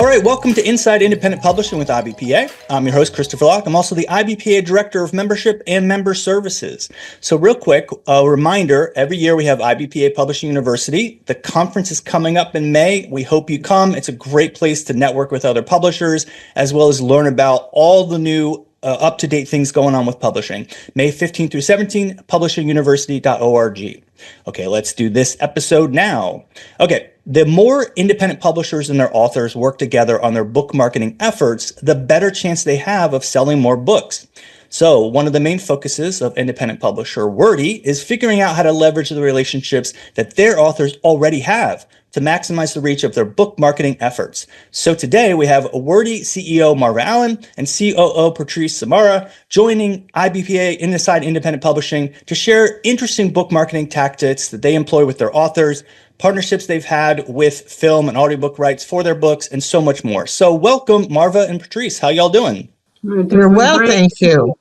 right, welcome to Inside Independent Publishing with IBPA. I'm your host, Christopher Locke. I'm also the IBPA Director of Membership and Member Services. So real quick, a reminder, every year we have IBPA Publishing University. The conference is coming up in May. We hope you come. It's a great place to network with other publishers, as well as learn about all the new up-to-date things going on with publishing. May 15 through 17, publishinguniversity.org. Okay, let's do this episode now. Okay, the more independent publishers and their authors work together on their book marketing efforts, the better chance they have of selling more books. So one of the main focuses of independent publisher Wordeee is figuring out how to leverage the relationships that their authors already have to maximize the reach of their book marketing efforts. So today we have Wordeee CEO Marva and COO Patrice Samara joining IBPA Inside Independent Publishing to share interesting book marketing tactics that they employ with their authors, partnerships they've had with film and audiobook rights for their books, and so much more. So welcome, Marva and Patrice. How y'all doing? We're well, thank you.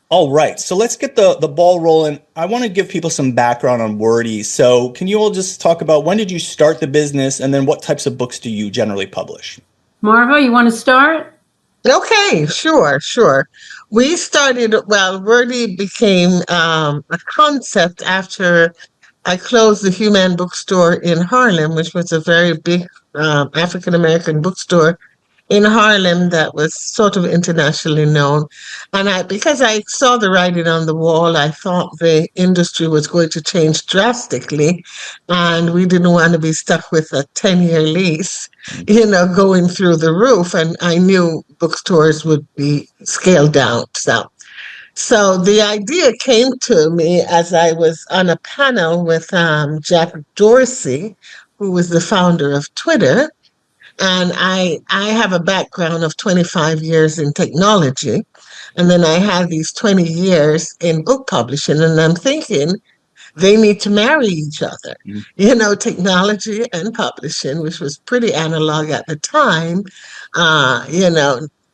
All right, so let's get the ball rolling. I want to give people some background on Wordeee. So can you all just talk about when did you start the business, and then what types of books do you generally publish? Marva, you want to start? Okay, sure. We started, Wordeee became a concept after I closed the Human Bookstore in Harlem, which was a very big African-American bookstore in Harlem that was sort of internationally known. And because I saw the writing on the wall, I thought the industry was going to change drastically. And we didn't want to be stuck with a 10-year lease, going through the roof. And I knew bookstores would be scaled down. So the idea came to me as I was on a panel with Jack Dorsey, who was the founder of Twitter. And I have a background of 25 years in technology. And then I had these 20 years in book publishing. And I'm thinking they need to marry each other. Technology and publishing, which was pretty analog at the time,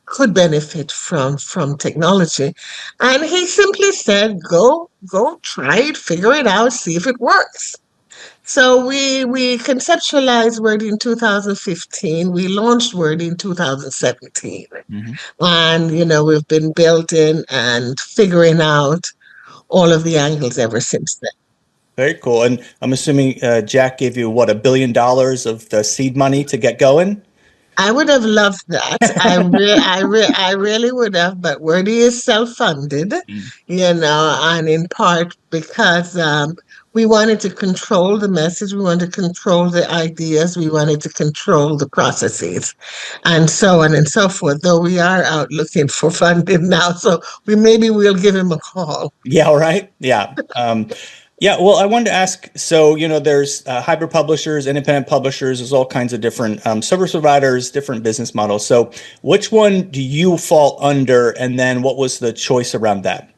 could benefit from technology. And he simply said, go try it, figure it out, see if it works. So we conceptualized Wordeee in 2015. We launched Wordeee in 2017. Mm-hmm. And, we've been building and figuring out all of the angles ever since then. Very cool. And I'm assuming Jack gave you, $1 billion of the seed money to get going? I would have loved that. I really would have, but Wordeee is self-funded, and in part because we wanted to control the message, we wanted to control the ideas, we wanted to control the processes, and so on and so forth, though we are out looking for funding now, so we'll give him a call. Yeah, right? Yeah. Yeah, well, I wanted to ask, so, there's hybrid publishers, independent publishers, there's all kinds of different service providers, different business models. So which one do you fall under, and then what was the choice around that?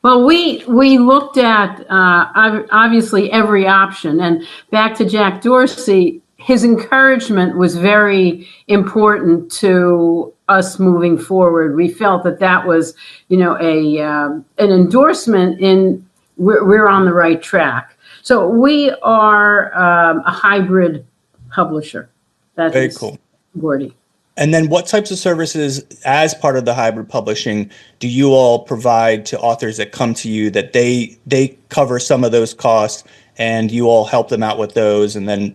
Well, we looked at, obviously, every option. And back to Jack Dorsey, his encouragement was very important to us moving forward. We felt that was, an endorsement in we're on the right track. So we are a hybrid publisher. That very is cool. Wordeee. And then what types of services as part of the hybrid publishing do you all provide to authors that come to you that they cover some of those costs and you all help them out with those, and then,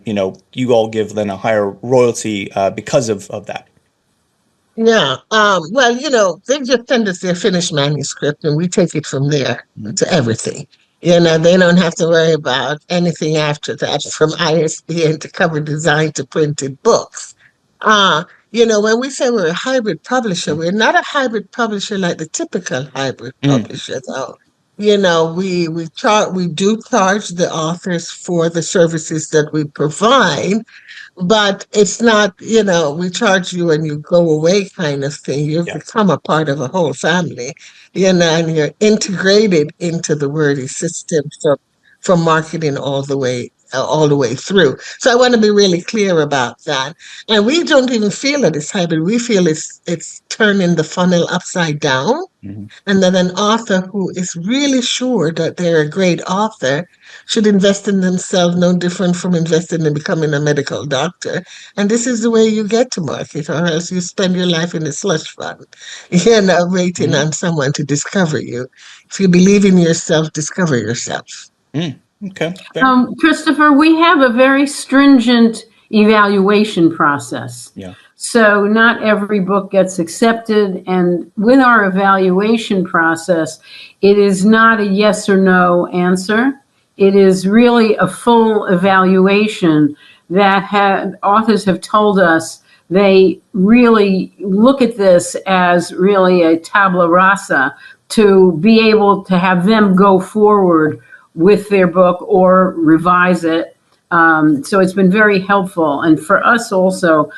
you all give them a higher royalty because of that? Yeah. They just send us their finished manuscript and we take it from there to everything. They don't have to worry about anything after that, from ISBN to cover design to printed books. When we say we're a hybrid publisher, we're not a hybrid publisher like the typical hybrid publisher, though. We do charge the authors for the services that we provide, but it's not, we charge you and you go away kind of thing. You've become a part of a whole family, and you're integrated into the Wordeee system from marketing all the way all the way through. So I want to be really clear about that. And we don't even feel that it's hybrid. We feel it's turning the funnel upside down, Mhm. and that an author who is really sure that they're a great author should invest in themselves no different from investing in becoming a medical doctor. And this is the way you get to market, or else you spend your life in a slush fund, waiting Mhm. on someone to discover you. If you believe in yourself, discover yourself. Okay. Fair. Christopher, we have a very stringent evaluation process. Yeah. So not every book gets accepted. And with our evaluation process, it is not a yes or no answer. It is really a full evaluation that authors have told us they really look at this as really a tabula rasa to be able to have them go forward with their book or revise it. So it's been very helpful. And for us also,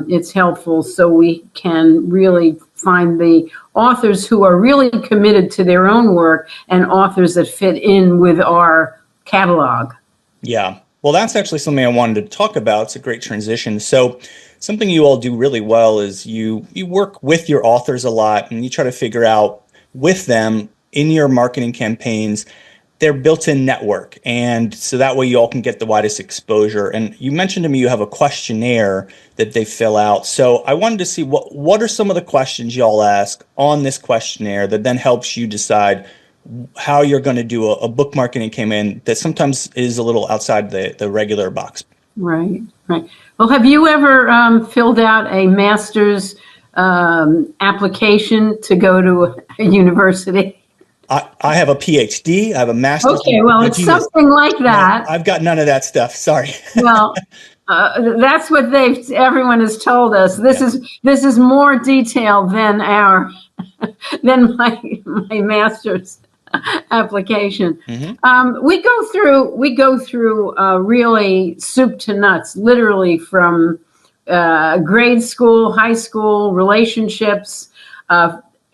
it's helpful so we can really find the authors who are really committed to their own work and authors that fit in with our catalog. Yeah. Well, that's actually something I wanted to talk about. It's a great transition. So, something you all do really well is you work with your authors a lot and you try to figure out with them in your marketing campaigns their built-in network. And so that way you all can get the widest exposure. And you mentioned to me you have a questionnaire that they fill out. So I wanted to see what are some of the questions y'all ask on this questionnaire that then helps you decide how you're going to do a book marketing campaign that sometimes is a little outside the regular box. Right, right. Well, have you ever filled out a master's application to go to a university? I have a PhD. I have a master's. Okay, well, My it's team is- something like no, that. I've got none of that stuff. Sorry. Well, that's what everyone has told us. This is more detailed than than my master's application. Mhm. We go through really soup to nuts, literally from grade school, high school, relationships,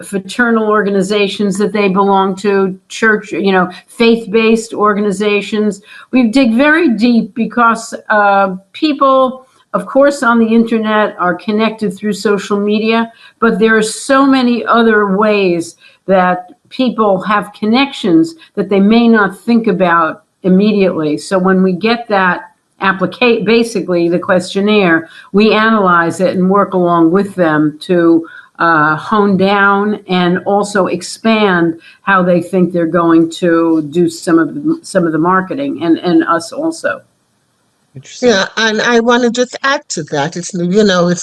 fraternal organizations that they belong to, church, faith-based organizations. We dig very deep because people, of course, on the internet are connected through social media, but there are so many other ways that people have connections that they may not think about immediately. So when we get that basically the questionnaire, we analyze it and work along with them to hone down and also expand how they think they're going to do some of the marketing and us also. Interesting. Yeah, and I want to just add to that. It's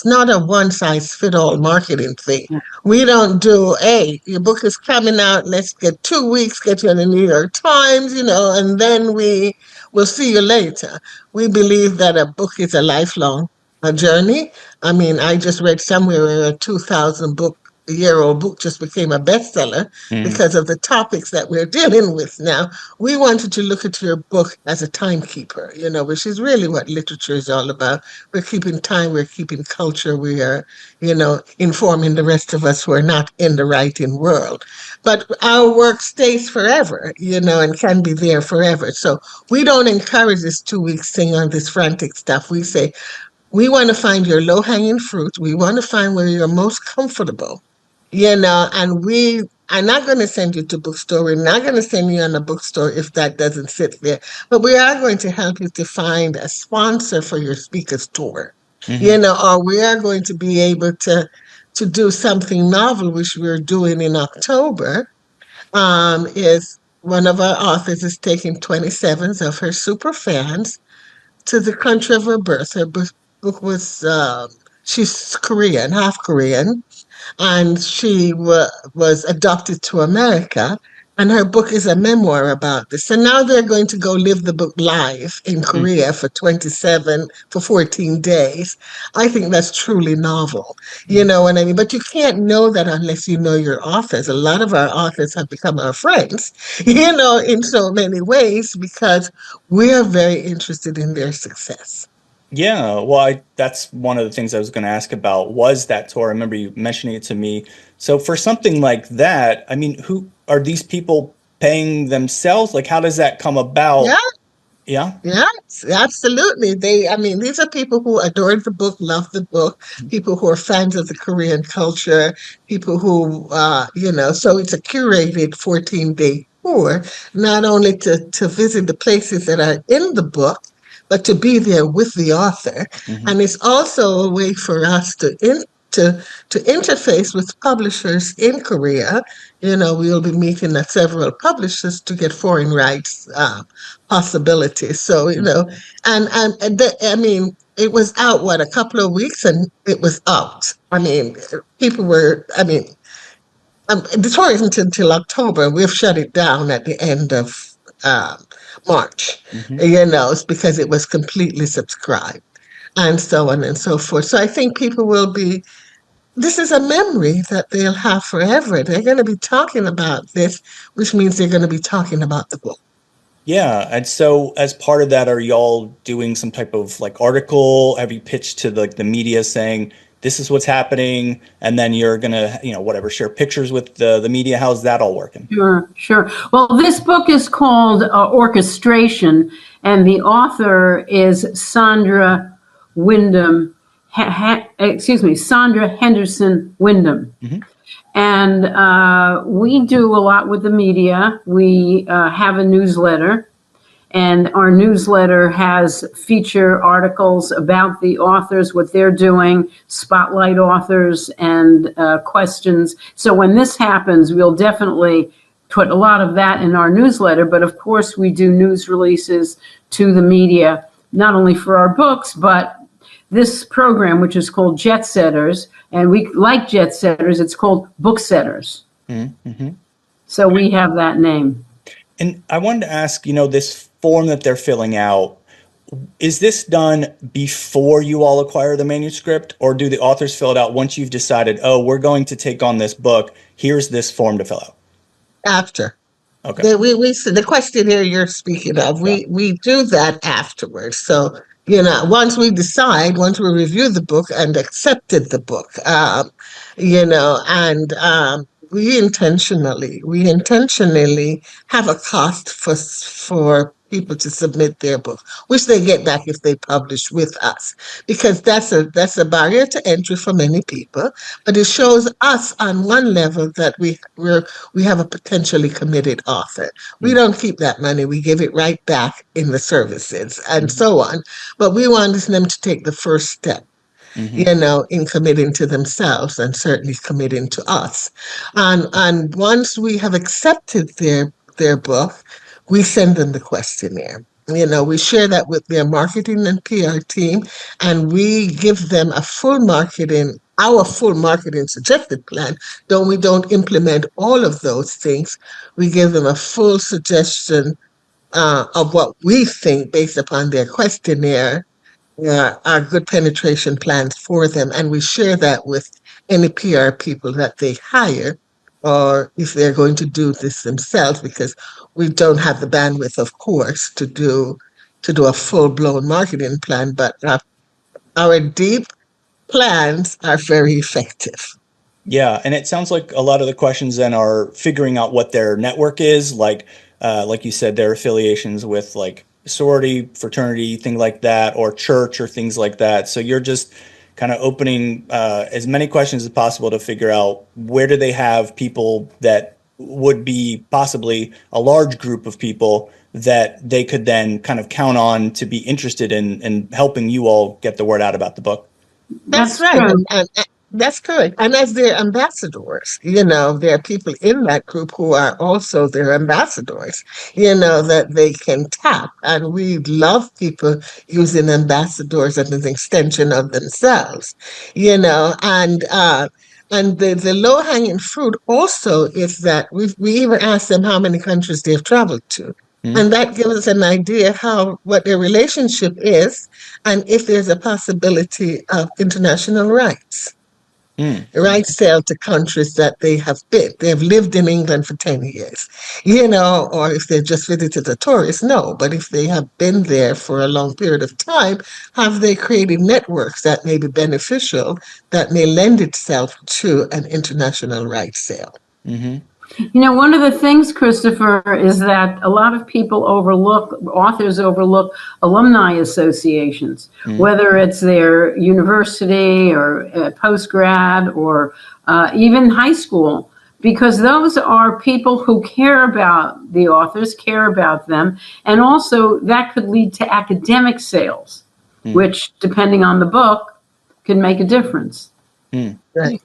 not a one size fit all marketing thing. We don't do, hey, your book is coming out, let's get 2 weeks, get you in the New York Times, and then we will see you later. We believe that a book is a lifelong journey. I mean, I just read somewhere where a 2,000-year-old book just became a bestseller Mhm. because of the topics that we're dealing with now. We wanted to look at your book as a timekeeper, which is really what literature is all about. We're keeping time, we're keeping culture, we are, informing the rest of us who are not in the writing world. But our work stays forever, and can be there forever. So we don't encourage this 2 weeks thing on this frantic stuff. We say, we want to find your low hanging fruit. We want to find where you're most comfortable, and we are not going to send you to bookstore. We're not going to send you on a bookstore if that doesn't sit there. But we are going to help you to find a sponsor for your speaker's tour, Mhm. or we are going to be able to do something novel, which we're doing in October. Is one of our authors is taking 27 of her super fans to the country of her birth. Her book was, she's Korean, half Korean, and she was adopted to America. And her book is a memoir about this. So now they're going to go live the book live in Korea for 14 days. I think that's truly novel. You know what I mean? But you can't know that unless you know your authors. A lot of our authors have become our friends, in so many ways because we're very interested in their success. Yeah, well, that's one of the things I was going to ask about was that tour. I remember you mentioning it to me. So for something like that, I mean, who are these people paying themselves? Like, how does that come Yeah. about? Yeah. Yes, absolutely. These are people who adored the book, loved the book, people who are fans of the Korean culture, people who, so it's a curated 14-day tour, not only to visit the places that are in the book, but to be there with the author. Hmm. And it's also a way for us to, to interface with publishers in Korea. We'll be meeting several publishers to get foreign rights possibilities. So, it was out, what, a couple of weeks and it was out. People were, the tour isn't until October. We've shut it down at the end of um, March. Hmm. It's because it was completely subscribed and so on and so forth. So I think people will be, this is a memory that they'll have forever. They're going to be talking about this, which means they're going to be talking about the book. Yeah. And so as part of that, are y'all doing some type of like article? Have you pitched to the media saying this is what's happening? And then you're gonna, whatever, share pictures with the media. How's that all working? Sure, sure. Well, this book is called Orchestration, and the author is Sandra Wyndham, Sandra Henderson Wyndham. Hmm. And we do a lot with the media. We have a newsletter, and our newsletter has feature articles about the authors, what they're doing, spotlight authors, and questions. So when this happens, we'll definitely put a lot of that in our newsletter. But of course, we do news releases to the media, not only for our books, but this program, which is called Jet Setters, and we like Jet Setters, it's called Booksetters. Mm-hmm. So we have that name. And I wanted to ask, this form that they're filling out, is this done before you all acquire the manuscript, or do the authors fill it out once you've decided, oh, we're going to take on this book, here's this form to fill out? After. Okay. The questionnaire you're speaking of, Yeah. we do that afterwards. So, once we review the book and accepted the book, and we intentionally have a cost for people to submit their book, which they get back if they publish with us, because that's a barrier to entry for many people. But it shows us on one level that we have a potentially committed author. We Mm-hmm. don't keep that money. We give it right back in the services and so on. But we want them to take the first step, Mm-hmm. in committing to themselves and certainly committing to us. And once we have accepted their book, we send them the questionnaire. We share that with their marketing and PR team, and we give them our full marketing suggested plan. Though we don't implement all of those things, we give them a full suggestion of what we think based upon their questionnaire are good penetration plans for them. And we share that with any PR people that they hire, or if they're going to do this themselves, because we don't have the bandwidth, of course, to do a full-blown marketing plan, but our deep plans are very effective. Yeah, and it sounds like a lot of the questions then are figuring out what their network is, like you said, their affiliations with like sorority, fraternity, thing like that, or church or things like that. So you're just kind of opening as many questions as possible to figure out where do they have people that would be possibly a large group of people that they could then kind of count on to be interested in helping you all get the word out about the book. That's That's right. true. And that's correct. And as their ambassadors, there are people in that group who are also their ambassadors, that they can tap. And we love people using ambassadors as an extension of themselves, and the low hanging fruit also is that we even ask them how many countries they've traveled to. Hmm. And that gives us an idea what their relationship is, and if there's a possibility of international Hmm. rights sale to countries that they have been. They have lived in England for 10 years, or if they've just visited a tourist, no. But if they have been there for a long period of time, have they created networks that may be beneficial, that may lend itself to an international rights sale? Hmm. You know, one of the things, Christopher, is that a lot of people overlook, authors overlook alumni associations, whether it's their university or post-grad or even high school, because those are people who care about the authors, care about them, and also that could lead to academic sales, which, depending on the book, can make a difference. Right.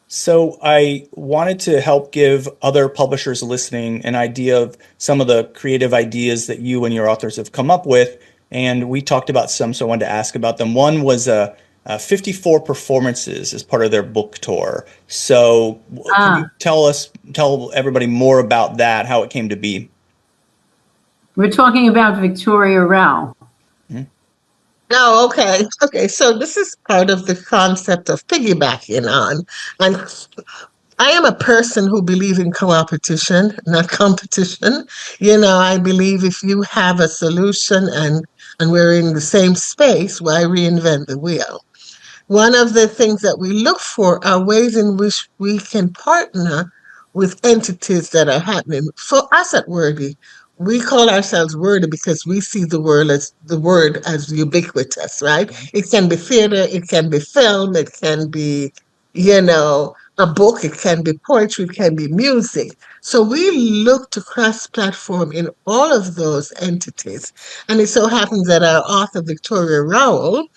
So I wanted to help give other publishers listening an idea of some of the creative ideas that you and your authors have come up with. And we talked about some, so I wanted to ask about them. One was 54 performances as part of their book tour. So can you tell everybody more about that, how it came to be? We're talking about Victoria Rao. Oh, okay. Okay. So this is part of the concept of piggybacking on. And I am a person who believes in co-opetition, not competition. I believe if you have a solution and we're in the same space, why reinvent the wheel? One of the things that we look for are ways in which we can partner with entities that are happening. For us at Wordeee, we call ourselves Wordeee because we see the word as ubiquitous, right? It can be theater, it can be film, it can be, a book, it can be poetry, it can be music. So we look to cross-platform in all of those entities. And it so happens that our author, Victoria Rowell,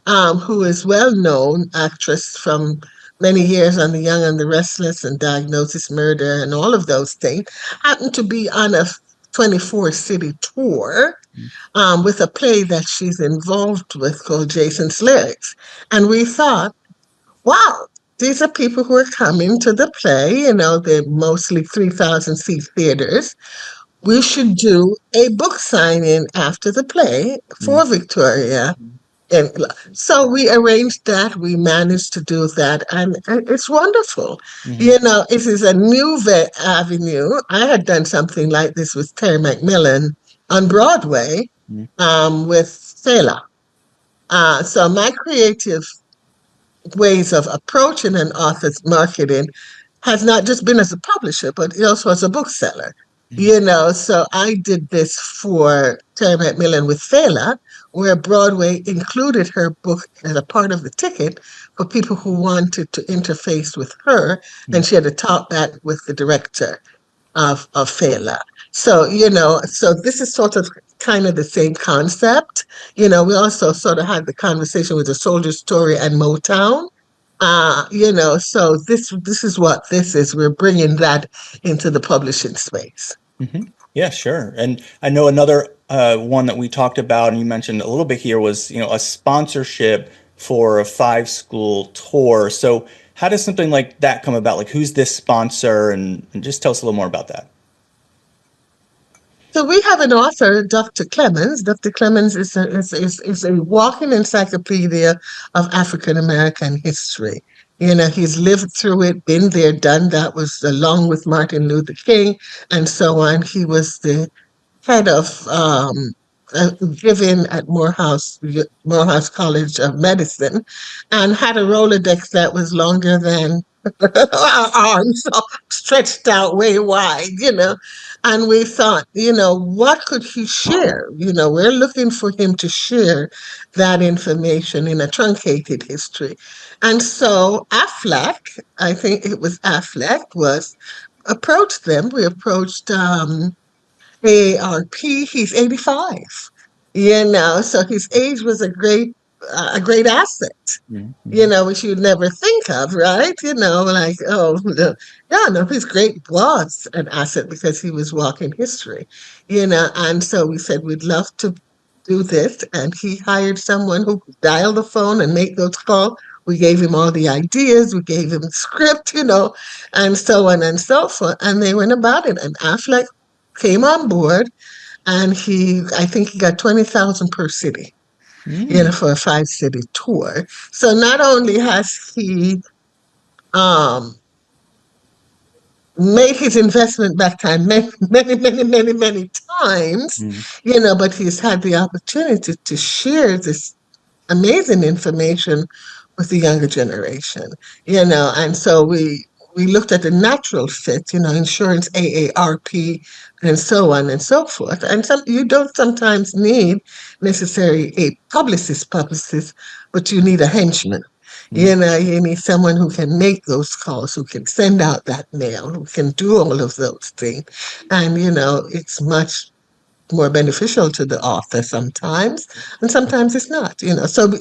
who is well-known actress from many years on The Young and the Restless and Diagnosis Murder and all of those things, happened to be on a 24-city tour with a play that she's involved with called Jason's Lyrics. And we thought, wow, these are people who are coming to the play, they're mostly 3,000-seat theaters. We should do a book signing after the play for Victoria. And so we arranged that. We managed to do that, and it's wonderful. It is a new avenue. I had done something like this with Terry McMillan on Broadway with Sailor. So my creative ways of approaching an author's marketing has not just been as a publisher, but also as a bookseller. So I did this for Terry McMillan with Fela, where Broadway included her book as a part of the ticket for people who wanted to interface with her, and she had to talk back with the director of Fela. So, so this is sort of kind of the same concept. We also sort of had the conversation with the Soldier Story and Motown. So this is what this is. We're bringing that into the publishing space. Yeah, sure. And I know another one that we talked about and you mentioned a little bit here was, a sponsorship for a 5-school tour. So how does something like that come about? Like, who's this sponsor? And just tell us a little more about that. So we have an author, Dr. Clemens. Dr. Clemens is a walking encyclopedia of African American history. He's lived through it, been there, done that, was along with Martin Luther King and so on. He was the head of giving at Morehouse College of Medicine, and had a Rolodex that was longer than our arms, so stretched out way wide, And we thought, what could he share? We're looking for him to share that information in a truncated history. And so Affleck, I think it was Affleck, approached them. We approached AARP. He's 85, so his age was a great asset, which you'd never think of, right? Like, his great was an asset because he was walking history, and so we said, we'd love to do this. And he hired someone who could dial the phone and make those calls. We gave him all the ideas, we gave him the script, and so on and so forth. And they went about it. And Affleck came on board, and I think he got 20,000 per city, for a 5-city tour. So not only has he made his investment back time many, many, many, many, many times, but he's had the opportunity to share this amazing information with the younger generation, and so we we looked at the natural fit, insurance, AARP, and so on and so forth. And you don't sometimes need necessarily a publicist, but you need a henchman. You need someone who can make those calls, who can send out that mail, who can do all of those things. And, it's much more beneficial to the author sometimes, and sometimes it's not, So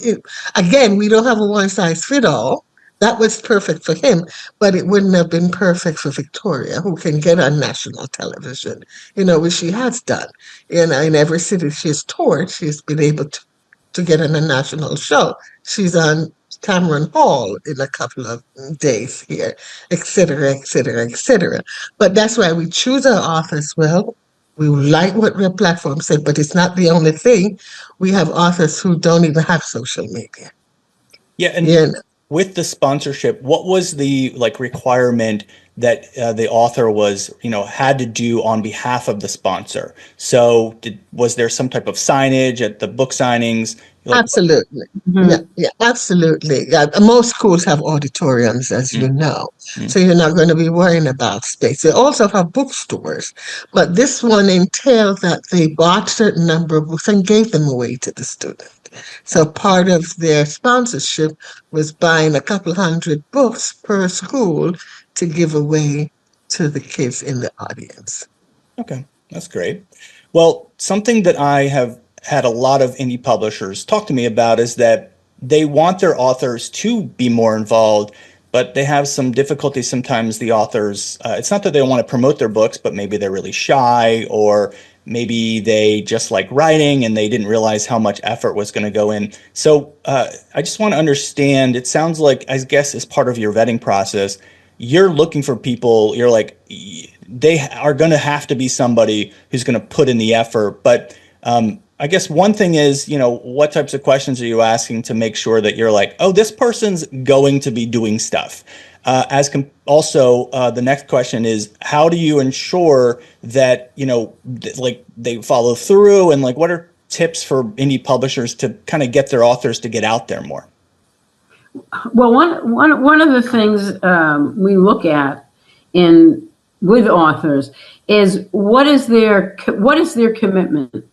again, we don't have a one size fit all. That was perfect for him, but it wouldn't have been perfect for Victoria, who can get on national television, which she has done. In every city she's toured, she's been able to get on a national show. She's on Cameron Hall in a couple of days here, et cetera, et cetera, et cetera. But that's why we choose our authors well. We like what their platform said, but it's not the only thing. We have authors who don't even have social media. Yeah, and with the sponsorship, what was the requirement that the author was, had to do on behalf of the sponsor? So was there some type of signage at the book signings? Absolutely. Yeah, absolutely. Yeah, most schools have auditoriums, as you know, so you're not going to be worrying about space. They also have bookstores, but this one entailed that they bought a certain number of books and gave them away to the student. So part of their sponsorship was buying a couple hundred books per school to give away to the kids in the audience. Okay, that's great. Well, something that I have had a lot of indie publishers talk to me about is that they want their authors to be more involved, but they have some difficulty sometimes. The authors, it's not that they don't want to promote their books, but maybe they're really shy, or maybe they just like writing and they didn't realize how much effort was going to go in. So I just want to understand, it sounds like, I guess, as part of your vetting process, you're looking for people, you're like, they are going to have to be somebody who's going to put in the effort. But I guess one thing is, what types of questions are you asking to make sure that you're like, oh, this person's going to be doing stuff? Also, the next question is, how do you ensure that, they follow through, and what are tips for indie publishers to kind of get their authors to get out there more? Well, one of the things we look at with authors is what is their commitment.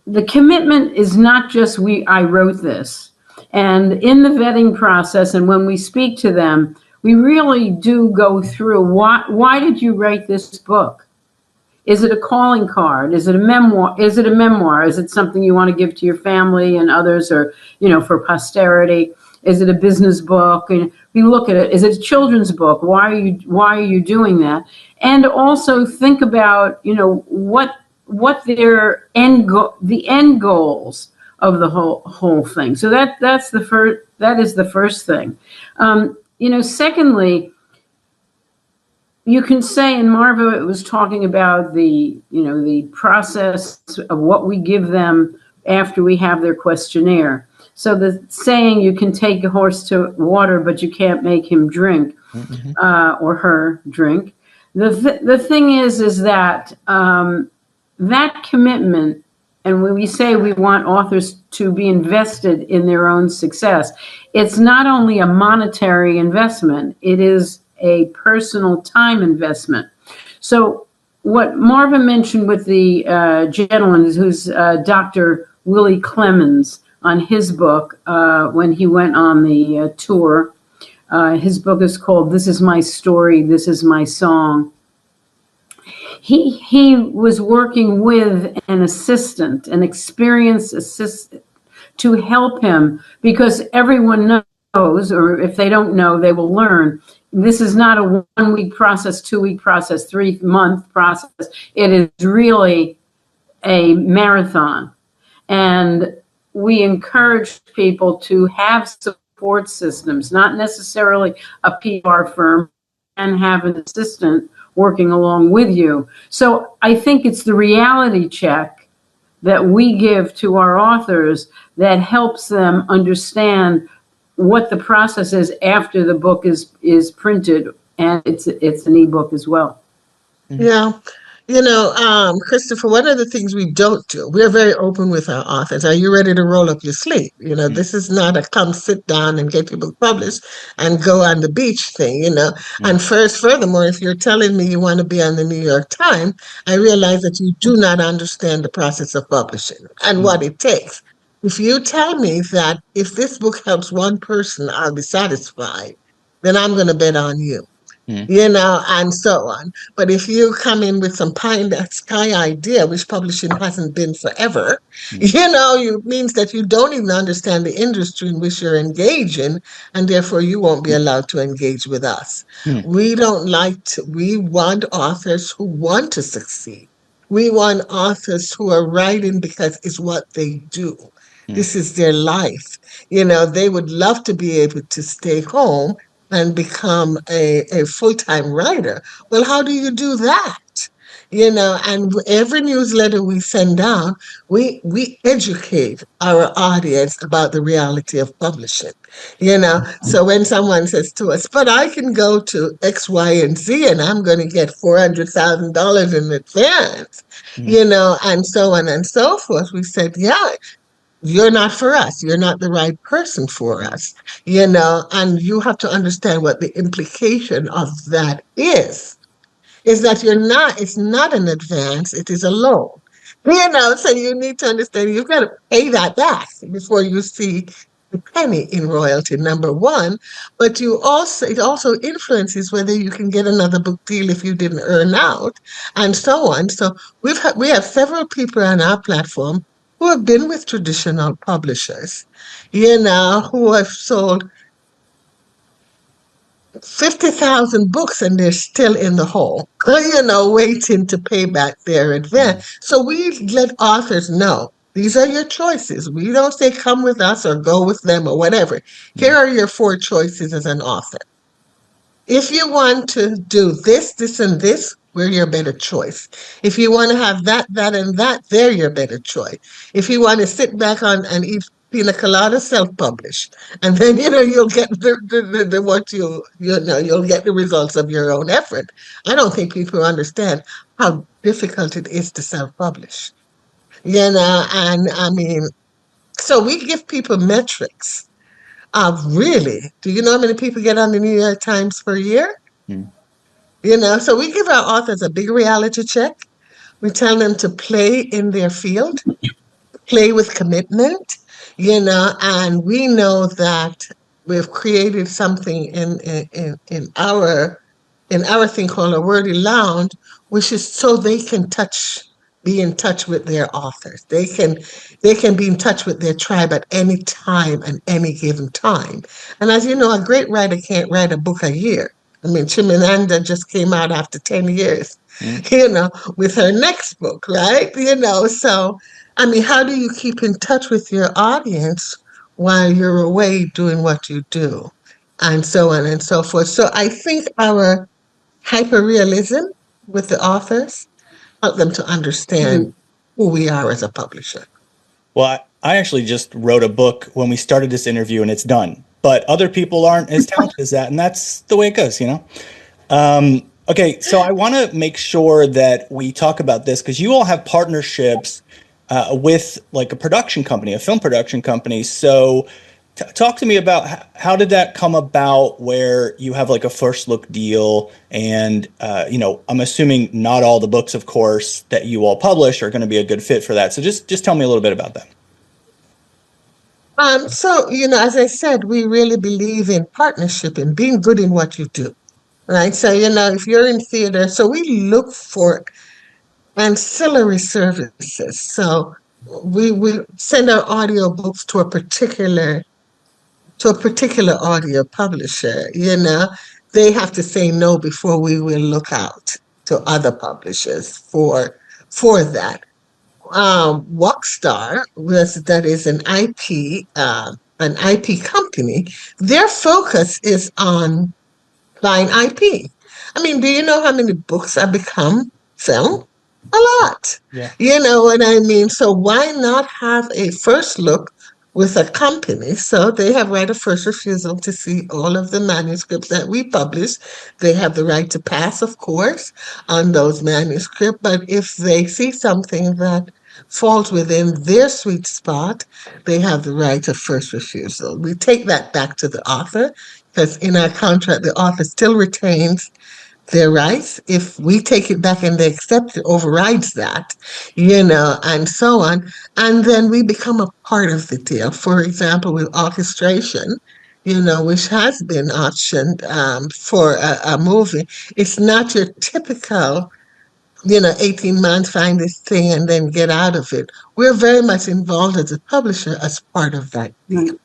The commitment is not just I wrote this. And in the vetting process, and when we speak to them, we really do go through why did you write this book? Is it a calling card? Is it a memoir? Is it something you want to give to your family and others, or for posterity? Is it a business book? And we look at it. Is it a children's book? Why are you doing that? And also think about what their the end goals of the whole thing. So that is the first thing. Secondly, you can say, and Marva was talking about the process of what we give them after we have their questionnaire. So the saying, you can take a horse to water, but you can't make him drink, or her drink. The thing is that that commitment, and when we say we want authors to be invested in their own success, it's not only a monetary investment, it is a personal time investment. So what Marva mentioned with the gentleman who's Dr. Willie Clemens on his book when he went on the tour, his book is called This Is My Story, This Is My Song. He was working with an experienced assistant, to help him, because everyone knows, or if they don't know, they will learn. This is not a 1-week process, 2-week process, 3-month process. It is really a marathon. And we encourage people to have support systems, not necessarily a PR firm, and have an assistant working along with you. So I think it's the reality check that we give to our authors that helps them understand what the process is after the book is printed, and it's an ebook as well. Yeah. Christopher, one of the things we don't do, we're very open with our authors. Are you ready to roll up your sleeve? This is not a come sit down and get your book published and go on the beach thing. And furthermore, if you're telling me you want to be on the New York Times, I realize that you do not understand the process of publishing and what it takes. If you tell me that if this book helps one person, I'll be satisfied, then I'm going to bet on you. And so on. But if you come in with some pie in the sky idea, which publishing hasn't been forever, it means that you don't even understand the industry in which you're engaging, and therefore you won't be allowed to engage with us. We want authors who want to succeed. We want authors who are writing because it's what they do. This is their life. They would love to be able to stay home and become a full-time writer. Well, how do you do that? And every newsletter we send out, we educate our audience about the reality of publishing. So when someone says to us, but I can go to X, Y, and Z and I'm going to get $400,000 in advance, and so on and so forth, we said, yeah, you're not for us. You're not the right person for us, and you have to understand what the implication of that is that it's not an advance, it is a loan. So you need to understand you've got to pay that back before you see the penny in royalty, number one. But it also influences whether you can get another book deal if you didn't earn out, and so on. So we have several people on our platform who have been with traditional publishers, who have sold 50,000 books and they're still in the hole, waiting to pay back their advance. So we let authors know, these are your choices. We don't say come with us or go with them or whatever. Here are your 4 choices as an author. If you want to do this, this, and this, we're your better choice. If you want to have that, that, and that, they're your better choice. If you want to sit back on and eat pina colada, self-publish, and then you'll get you'll get the results of your own effort. I don't think people understand how difficult it is to self-publish. And I mean, so we give people metrics of really. Do you know how many people get on the New York Times per year? So we give our authors a big reality check. We tell them to play in their field, play with commitment, and we know that we've created something in our thing called a Wordeee Lounge, which is so they can be in touch with their authors. They can be in touch with their tribe at any time and any given time. And as you know, a great writer can't write a book a year. I mean, Chimamanda just came out after 10 years, with her next book, right? So, I mean, how do you keep in touch with your audience while you're away doing what you do? And so on and so forth. So I think our hyperrealism with the authors help them to understand who we are as a publisher. Well, I actually just wrote a book when we started this interview and it's done. But other people aren't as talented as that, and that's the way it goes, Okay, so I want to make sure that we talk about this because you all have partnerships with like a production company, a film production company. So talk to me about how did that come about where you have like a first look deal and, I'm assuming not all the books, of course, that you all publish are going to be a good fit for that. So just tell me a little bit about that. So, as I said, we really believe in partnership and being good in what you do, right? So, if you're in theater, so we look for ancillary services. So we send our audiobooks to a particular audio publisher, They have to say no before we will look out to other publishers for that. Walkstar that is an IP company. Their focus is on buying IP. I mean, do you know how many books have become film? A lot. Yeah. You know what I mean? So why not have a first look with a company, so they have right of first refusal to see all of the manuscripts that we publish. They have the right to pass, of course, on those manuscripts, but if they see something that falls within their sweet spot, they have the right of first refusal. We take that back to the author because in our contract, the author still retains their rights. If we take it back and they accept it, overrides that, and so on. And then we become a part of the deal. For example, with orchestration, which has been optioned for a movie, it's not your typical, 18 months, find this thing and then get out of it. We're very much involved as a publisher as part of that deal.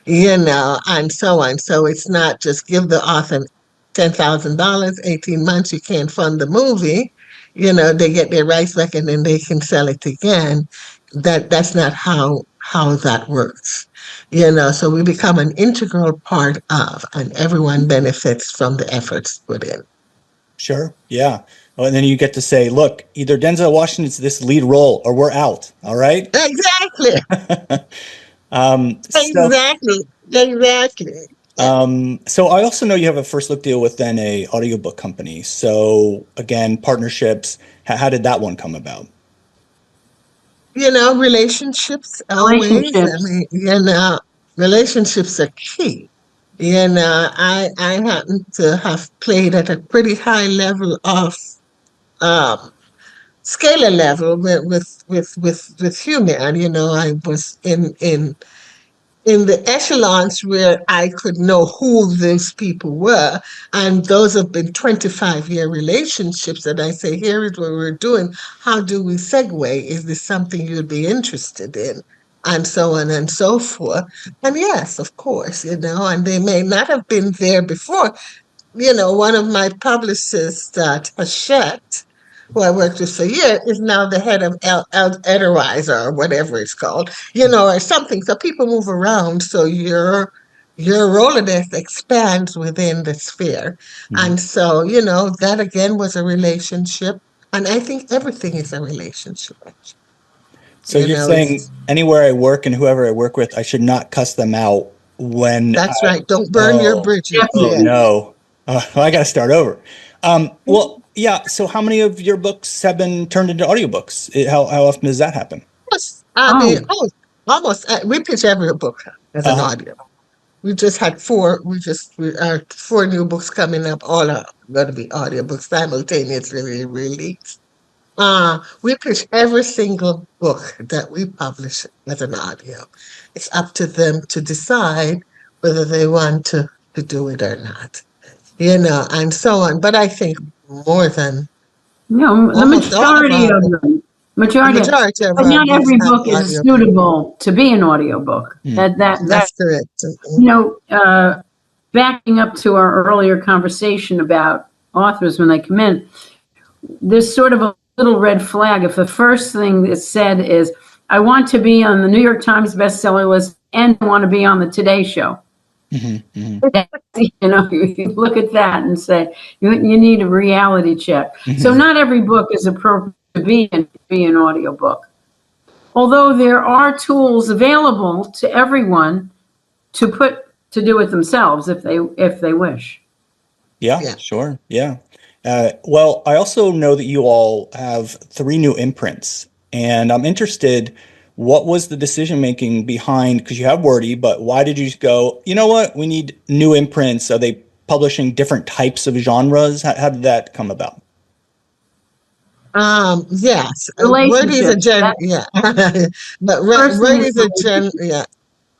And so on. So it's not just give the author $10,000, 18 months, you can't fund the movie. They get their rights back and then they can sell it again. That's not how that works. So we become an integral part of, and everyone benefits from the efforts put in. Sure. Yeah. Well, and then you get to say, look, either Denzel Washington's this lead role or we're out. All right. Exactly. So, Exactly. so I also know you have a first look deal with then a audiobook company. So again, partnerships, how did that one come about? Relationships always. Relationships. I mean, relationships are key. I happen to have played at a pretty high level of um, scalar level with humor. And I was in the echelons where I could know who those people were. And those have been 25-year relationships that I say, here is what we're doing. How do we segue? Is this something you'd be interested in? And so on and so forth. And yes, of course, and they may not have been there before. One of my publicists, Hachette, who I worked with for a year, is now the head of Ederizer or whatever it's called, or something. So people move around. So your Rolodex expands within the sphere. And so, that again was a relationship. And I think everything is a relationship. So you're saying anywhere I work and whoever I work with, I should not cuss them out when That's right. Don't burn your bridges. Oh no. I got to start over. Well, yeah. So how many of your books have been turned into audiobooks? How often does that happen? Almost. We pitch every book as an audio. We just had four. We are 4 new books coming up. All are going to be audiobooks simultaneously released. We pitch every single book that we publish as an audio. It's up to them to decide whether they want to do it or not. And so on. But I think more than the majority of them. But not every book is suitable to be an audiobook. That's correct. Backing up to our earlier conversation about authors when they come in, there's sort of a little red flag if the first thing that's said is, I want to be on the New York Times bestseller list and want to be on the Today Show. You look at that and say, you need a reality check. So not every book is appropriate to be an audiobook. Although there are tools available to everyone to do it themselves if they wish. Yeah. Sure. Yeah. Well, I also know that you all have 3 new imprints, and I'm interested, what was the decision making behind, because you have Wordeee, but why did you go, you know what, we need new imprints? Are they publishing different types of genres? How did that come about? Yes. Wordee's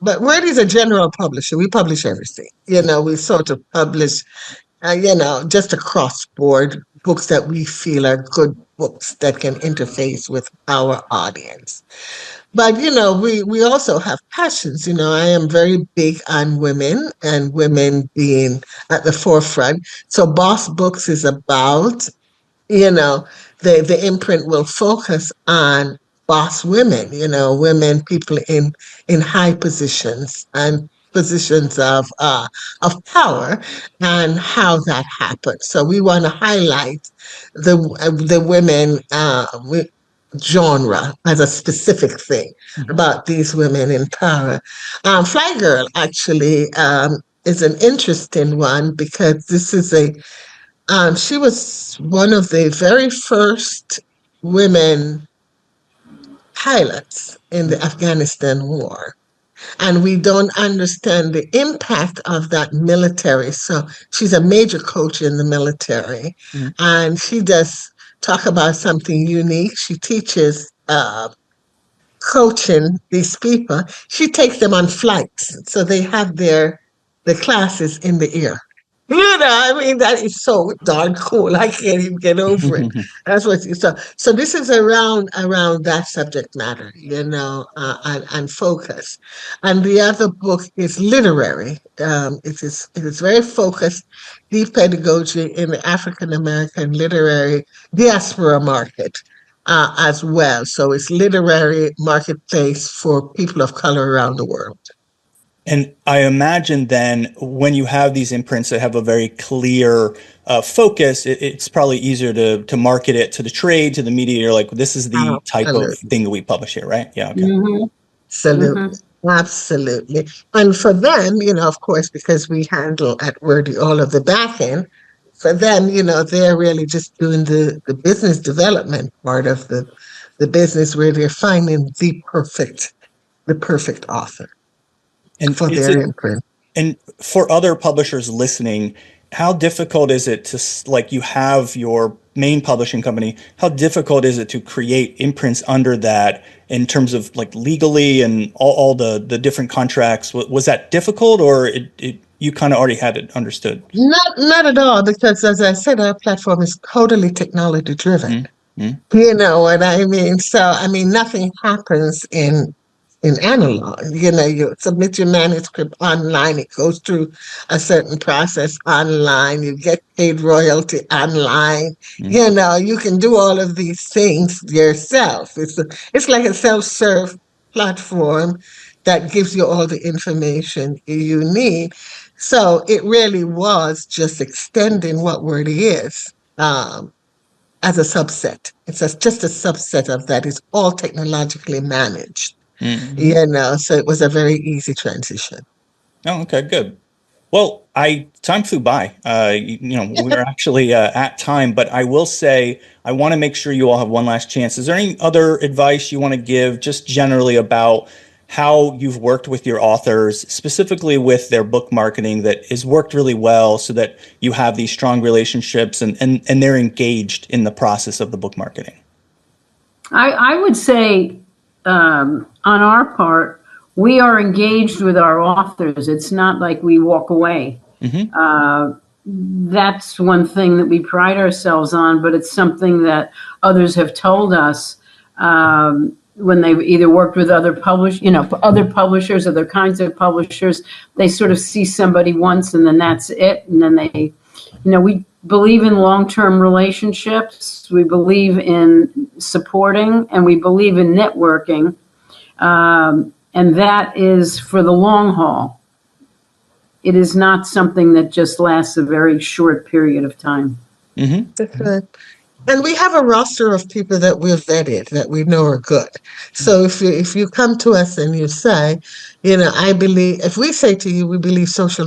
But Wordee's a general publisher. We publish everything. We sort of publish just across board books that we feel are good books that can interface with our audience. But, we also have passions. I am very big on women and women being at the forefront. So Boss Books is about, the imprint will focus on boss women, women, people in high positions and positions of power and how that happens. So we want to highlight the women, genre as a specific thing about these women in power. Fly Girl actually is an interesting one because this is she was one of the very first women pilots in the Afghanistan war. And we don't understand the impact of that military. So she's a major coach in the military, and she does talk about something unique. She teaches coaching these people. She takes them on flights, so they have the classes in the ear. I mean, that is so darn cool. I can't even get over it. That's what so this is around that subject matter, and focus. And the other book is literary. It is very focused, deep pedagogy in the African American literary diaspora market. As well. So it's literary marketplace for people of color around the world. And I imagine then when you have these imprints that have a very clear focus, it's probably easier to market it to the trade, to the media. You're like, this is the type of thing that we publish here, right? Yeah. Okay. Absolutely. Absolutely. And for them, of course, because we handle at Wordeee all of the back end, for them, they're really just doing the business development part of the business where they're finding the perfect author And for their imprint. And for other publishers listening, how difficult is it to, like, you have your main publishing company, how difficult is it to create imprints under that in terms of like legally and all the different contracts? Was that difficult, or you kind of already had it understood? Not at all, because as I said, our platform is totally technology driven. You know what I mean? So, I mean, nothing happens in analog. You submit your manuscript online, it goes through a certain process online, you get paid royalty online. You can do all of these things yourself. It's like a self-serve platform that gives you all the information you need. So it really was just extending what Wordeee is. As a subset. It's just a subset of that. It's all technologically managed. So it was a very easy transition. Oh, okay, good. Well, time flew by. We're actually at time, but I will say I want to make sure you all have one last chance. Is there any other advice you want to give just generally about how you've worked with your authors, specifically with their book marketing, that has worked really well so that you have these strong relationships and they're engaged in the process of the book marketing? I would say on our part, we are engaged with our authors. It's not like we walk away. That's one thing that we pride ourselves on, but it's something that others have told us when they've either worked with other publishers, other kinds of publishers. They sort of see somebody once and then that's it. And then we believe in long-term relationships. We believe in supporting, and we believe in networking. And that is for the long haul. It is not something that just lasts a very short period of time. That's right. And we have a roster of people that we've vetted that we know are good. So if you come to us and you say, I believe, if we say to you, we believe social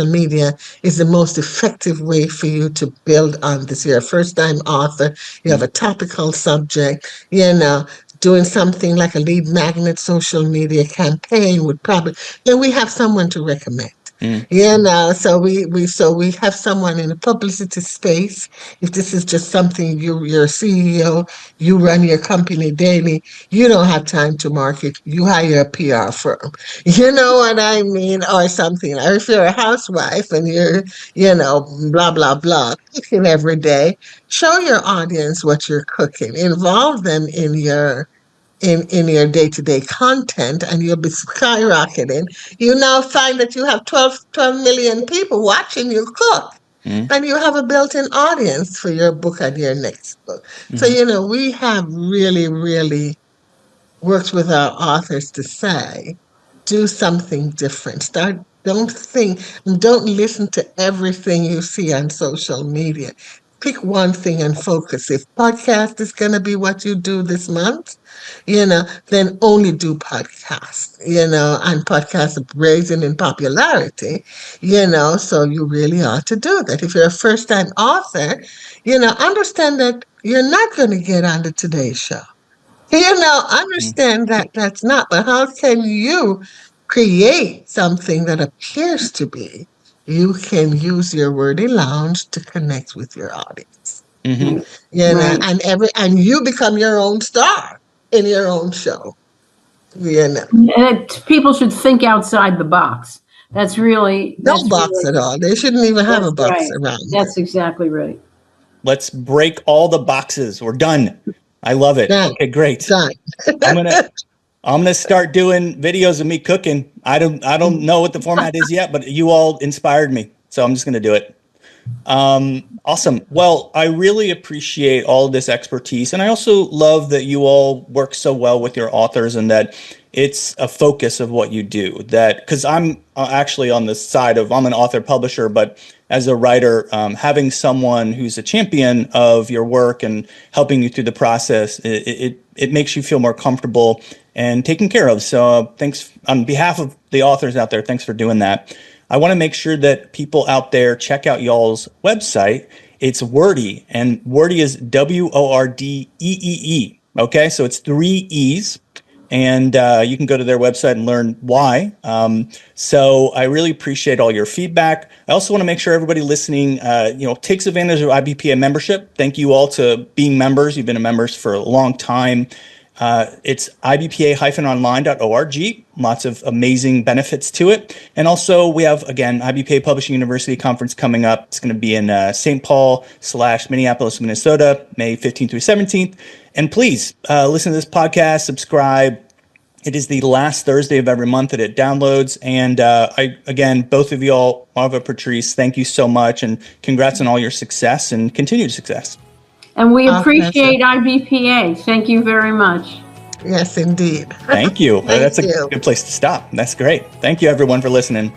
media is the most effective way for you to build on this. You're a first-time author, you have a topical subject, doing something like a lead magnet social media campaign would probably, then we have someone to recommend. So we have someone in the publicity space. If this is just something you're a CEO, you run your company daily, you don't have time to market, you hire a PR firm. You know what I mean? Or something. Or if you're a housewife and you're, blah, blah, blah, cooking every day, show your audience what you're cooking. Involve them in your day-to-day content, and you'll be skyrocketing. You now find that you have 12 million people watching you cook, and you have a built-in audience for your book and your next book. So, we have really, really worked with our authors to say, do something different. Don't listen to everything you see on social media. pick one thing and focus. If podcast is going to be what you do this month, then only do podcast, and podcasts are rising in popularity, so you really ought to do that. If you're a first time author, understand that you're not going to get on the Today Show. Understand that that's not, but how can you create something that appears to be? You can use your Wordy Lounge to connect with your audience. Mm-hmm. Right. And you become your own star in your own show. And people should think outside the box. That's No box really, at all. They shouldn't even have a that's box right. around. That's exactly right. Let's break all the boxes. We're done. I love it. Done. Okay, great. Done. I'm gonna start doing videos of me cooking. I don't know what the format is yet, but you all inspired me, so I'm just gonna do it. Awesome. Well, I really appreciate all of this expertise, and I also love that you all work so well with your authors, and that it's a focus of what you do. That because I'm actually on the side of I'm an author publisher, but as a writer, having someone who's a champion of your work and helping you through the process, it makes you feel more comfortable and taken care of. So thanks on behalf of the authors out there. Thanks for doing that. I want to make sure that people out there check out y'all's website. It's Wordeee, and Wordeee is Wordeee. Okay, so it's 3 E's, and you can go to their website and learn why. So I really appreciate all your feedback. I also want to make sure everybody listening, takes advantage of IBPA membership. Thank you all to being members. You've been members for a long time. It's ibpa-online.org. Lots of amazing benefits to it. And also we have, again, IBPA Publishing University Conference coming up. It's going to be in St. Paul/Minneapolis, Minnesota, May 15th through 17th. And please listen to this podcast, subscribe. It is the last Thursday of every month that it downloads. And again, both of y'all, Marva, Patrice, thank you so much. And congrats on all your success and continued success. And we appreciate IBPA. Thank you very much. Yes, indeed. Thank you. Thank That's a you. good place to stop. That's great. Thank you, everyone, for listening.